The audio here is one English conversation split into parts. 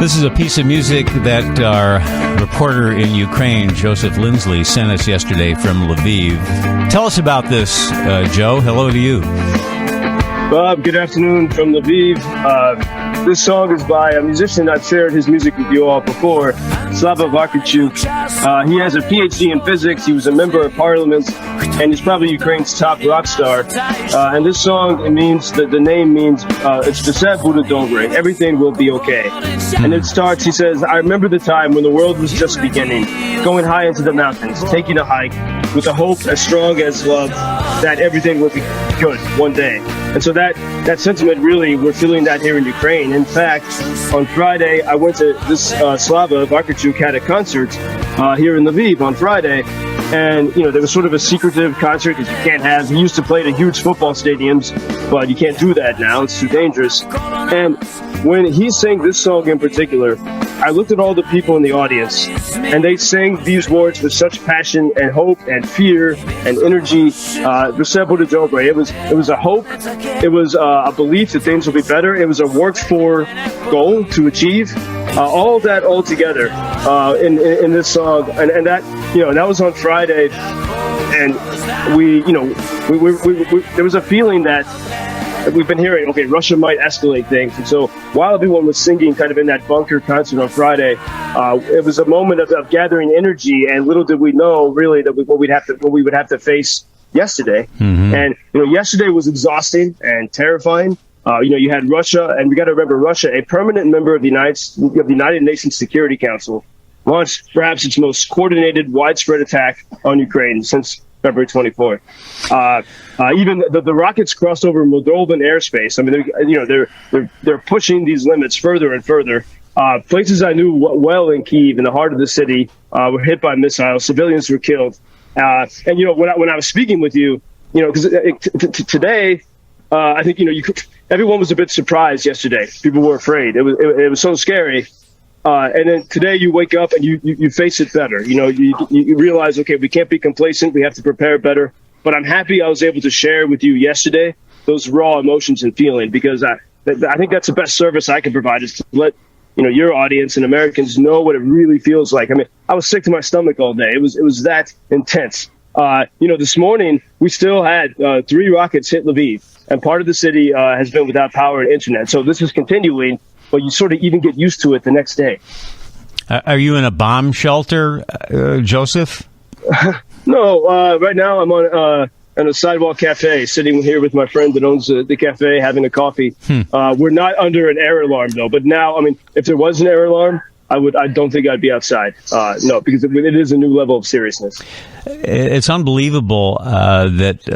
This is a piece of music that our reporter in Ukraine, Joseph Lindsley, sent us yesterday from Lviv. Tell us about this, Joe. Hello to you. Bob, good afternoon from Lviv. This song is by a musician. I've shared his music with you all before, Slava Vakarchuk. He has a PhD in physics. He was a member of parliament, and he's probably Ukraine's top rock star. And this song, the name means, it's bude, dobre. Everything will be okay. And it starts, he says, I remember the time when the world was just beginning, going high into the mountains, taking a hike, with a hope as strong as love that everything will be good one day. And so that sentiment, really, we're feeling that here in Ukraine. In fact, on Friday, I went to this, Slava Vakarchuk had a concert here in Lviv on Friday. And, there was sort of a secretive concert because he used to play at huge football stadiums, but you can't do that now. It's too dangerous. And when he sang this song in particular, I looked at all the people in the audience, and they sang these words with such passion and hope and fear and energy. Bude dobre. It was a hope. It was a belief that things will be better. It was a worked for goal to achieve. All that all together in this song, and that that was on Friday, and we there was a feeling that we've been hearing, okay, Russia might escalate things. And so while everyone was singing kind of in that bunker concert on Friday, it was a moment of gathering energy, and little did we know really that what we would have to face yesterday. Mm-hmm. And yesterday was exhausting and terrifying. You had Russia, and we got to remember Russia, a permanent member of the United Nations Security Council, launched perhaps its most coordinated, widespread attack on Ukraine since February 24th. Even the rockets crossed over Moldovan airspace. I mean, they're pushing these limits further and further. Places I knew well in Kyiv, in the heart of the city, were hit by missiles. Civilians were killed. And when I was speaking with you, because today, I think everyone was a bit surprised yesterday. People were afraid. It was so scary. And then today you wake up and you face it better. You realize, okay, we can't be complacent. We have to prepare better. But I'm happy I was able to share with you yesterday those raw emotions and feeling, because I think that's the best service I can provide, is to let your audience and Americans know what it really feels like. I mean, I was sick to my stomach all day. It was that intense. This morning we still had 3 rockets hit Lviv, and part of the city has been without power and internet. So this is continuing, but you sort of even get used to it the next day. Are you in a bomb shelter, Joseph? No, right now I'm on a sidewalk cafe, sitting here with my friend that owns the cafe, having a coffee. We're not under an air alarm, though. But now, I mean, if there was an air alarm, I don't think I'd be outside. No, because it is a new level of seriousness. It's unbelievable that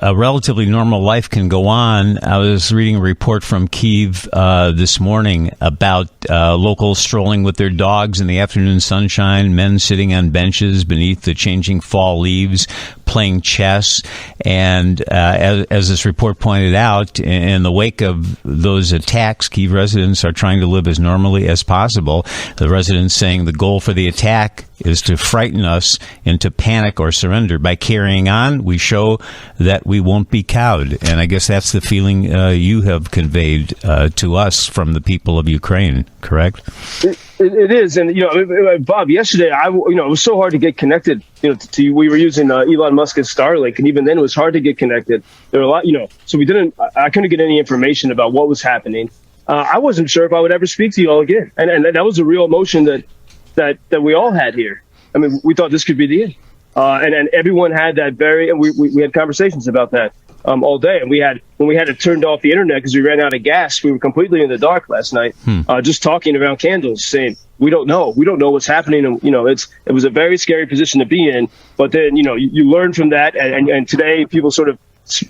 a relatively normal life can go on. I was reading a report from Kyiv this morning about locals strolling with their dogs in the afternoon sunshine, men sitting on benches beneath the changing fall leaves, playing chess. And as this report pointed out, in the wake of those attacks, Kyiv residents are trying to live as normally as possible. The residents saying the goal for the attack is to frighten us into panic or surrender. By carrying on, we show that we won't be cowed. And I guess that's the feeling you have conveyed to us from the people of Ukraine, correct? It is. And, Bob, yesterday, it was so hard to get connected. We were using Elon Musk's Starlink, and even then it was hard to get connected. There were a lot, so I couldn't get any information about what was happening. I wasn't sure if I would ever speak to you all again. And that was a real emotion that we all had here. I mean, we thought this could be the end. And everyone had that and we had conversations about that all day. And when we had to turn off the internet because we ran out of gas, we were completely in the dark last night, just talking around candles, saying, we don't know what's happening. And, it was a very scary position to be in. But then, you learn from that. And today people sort of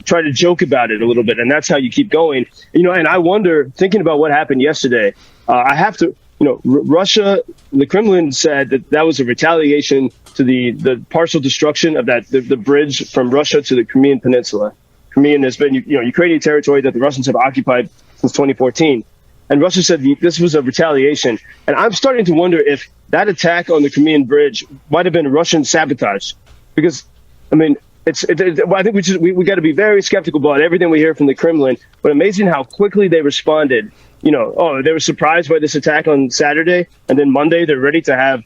try to joke about it a little bit. And that's how you keep going. And I wonder, thinking about what happened yesterday, I have to, Russia, the Kremlin said that was a retaliation to the partial destruction of the bridge from Russia to the Crimean Peninsula. Crimean has been, Ukrainian territory that the Russians have occupied since 2014. And Russia said this was a retaliation. And I'm starting to wonder if that attack on the Crimean bridge might have been Russian sabotage. Because, I mean, I think we got to be very skeptical about everything we hear from the Kremlin. But amazing how quickly they responded. They were surprised by this attack on Saturday, and then Monday they're ready to have,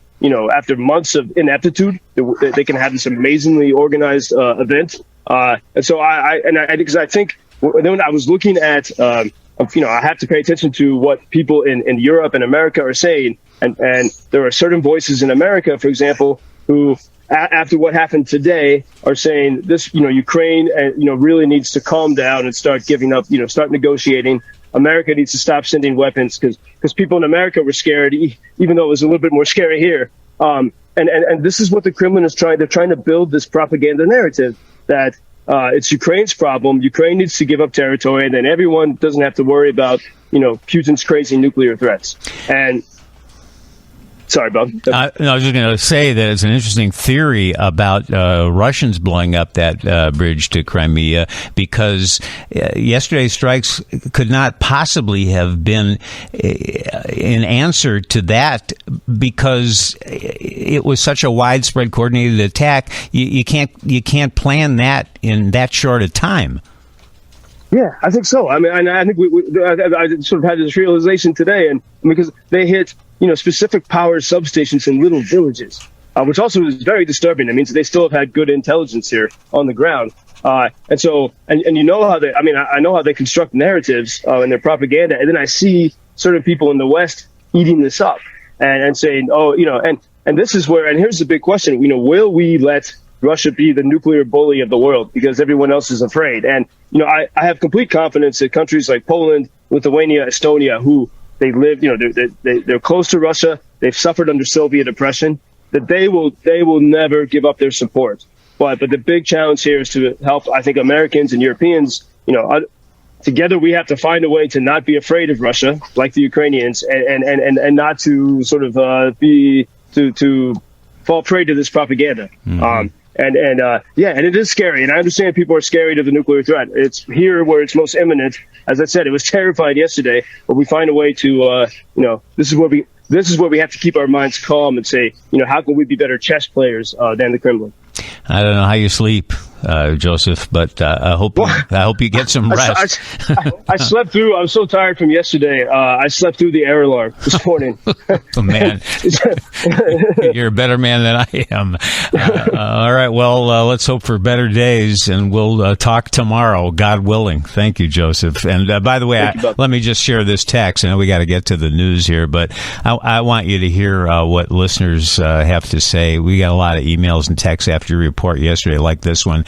after months of ineptitude, they can have this amazingly organized event. And so I think when I was looking at, I have to pay attention to what people in Europe and America are saying, and there are certain voices in America, for example, who, after what happened today, are saying this, Ukraine, really needs to calm down and start giving up, start negotiating. America needs to stop sending weapons because people in America were scared, even though it was a little bit more scary here. And this is what the Kremlin is trying. They're trying to build this propaganda narrative that it's Ukraine's problem. Ukraine needs to give up territory, and then everyone doesn't have to worry about, Putin's crazy nuclear threats. And sorry, Bob. I was just going to say that it's an interesting theory about Russians blowing up that bridge to Crimea, because yesterday's strikes could not possibly have been an answer to that, because it was such a widespread coordinated attack. You can't plan that in that short a time. Yeah, I think so. I mean, I think I sort of had this realization today, and because they hit specific power substations in little villages, which also is very disturbing. It means they still have had good intelligence here on the ground. And so, and how they, I know how they construct narratives in their propaganda. And then I see certain people in the West eating this up and saying, and this is where, and here's the big question, will we let Russia be the nuclear bully of the world because everyone else is afraid? And, I have complete confidence that countries like Poland, Lithuania, Estonia, who they live, they're close to Russia, they've suffered under Soviet oppression, that they will never give up their support. But the big challenge here is to help, I think, Americans and Europeans, together we have to find a way to not be afraid of Russia, like the Ukrainians, and not to sort of to fall prey to this propaganda. Mm-hmm. And it is scary, and I understand people are scared of the nuclear threat. It's here where it's most imminent. As I said, it was terrified yesterday, but we find a way to, this is where we have to keep our minds calm and say, how can we be better chess players than the Kremlin? I don't know how you sleep, Joseph, but I hope you get some rest. I slept through. I was so tired from yesterday. I slept through the air alarm this morning. Oh, man, you're a better man than I am. All right, well, let's hope for better days, and we'll talk tomorrow, God willing. Thank you, Joseph. And by the way, let me just share this text. I know we got to get to the news here, but I want you to hear what listeners have to say. We got a lot of emails and texts after your report yesterday, like this one.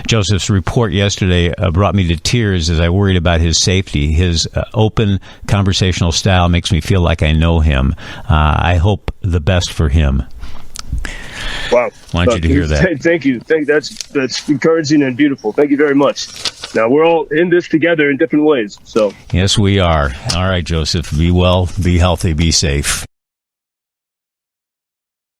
Joseph's report yesterday brought me to tears as I worried about his safety. His open conversational style makes me feel like I know him. I hope the best for him. Wow. I want you to hear that. Thank you. That's encouraging and beautiful. Thank you very much. Now, we're all in this together in different ways. So. Yes, we are. All right, Joseph. Be well, be healthy, be safe.